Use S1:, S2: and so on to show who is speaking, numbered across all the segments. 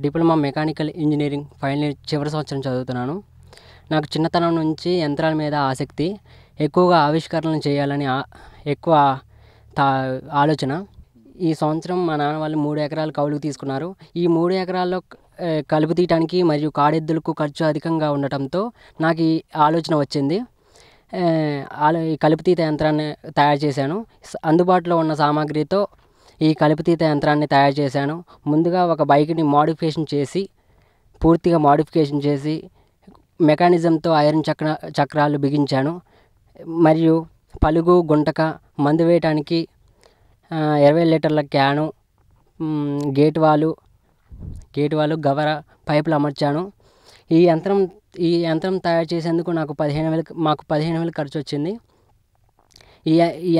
S1: Diploma mechanical engineering final year చివరి సంవత్సరం చదువుతున్నాను. నాకు చిన్నతనం నుంచి యంత్రాల మీద ఆసక్తి, ఎక్కువగా ఆవిష్కరణలు చేయాలని ఎక్కువ ఆలోచన. ఈ సంవత్సరం మా నాన్న వాళ్ళు 3 ఎకరాలు కౌలుకు తీసుకున్నారు. ఈ 3 ఎకరాల్లో కలుపు తీయటానికి మరియు కాడెద్దులకు ఖర్చు అధికంగా ఉండటంతో నాకు ఈ ఆలోచన వచ్చింది. ఈ కలుపుతీత యంత్రాన్ని తయారు చేశాను. అందుబాటులో ఉన్న సామాగ్రితో ఈ కలుపుతీత యంత్రాన్ని తయారు చేశాను. ముందుగా ఒక బైక్ని పూర్తిగా మాడిఫికేషన్ చేసి మెకానిజంతో ఐరన్ చక్రాలు బిగించాను. మరియు పలుగు, గుంటక, మందు వేయటానికి 20 లీటర్ల క్యాను, గేట్ వాలు, గవర, పైపులు అమర్చాను. ఈ యంత్రం తయారు చేసేందుకు మాకు 15,000 ఖర్చు వచ్చింది. ఈ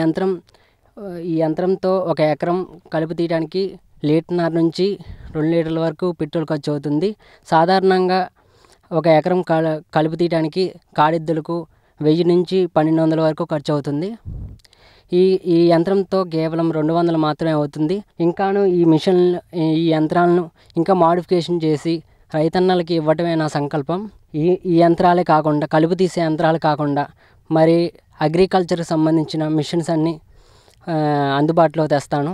S1: యంత్రంతో 1 ఎకరం కలుపు తీయడానికి 1.5 నుంచి 2 లీటర్ల వరకు పెట్రోల్ ఖర్చు అవుతుంది. సాధారణంగా 1 ఎకరం కలుపు తీయడానికి కాడెద్దులకు 1000 నుంచి 1200 వరకు ఖర్చు అవుతుంది. ఈ యంత్రంతో కేవలం 200 మాత్రమే అవుతుంది. ఇంకాను ఈ యంత్రాలను ఇంకా మాడిఫికేషన్ చేసి రైతన్నలకి ఇవ్వటమే నా సంకల్పం. ఈ యంత్రాలే కాకుండా, కలుపు తీసే యంత్రాలు కాకుండా మరి అగ్రికల్చర్కి సంబంధించిన మిషన్స్ అన్నీ అందుబాటులో తెస్తాను.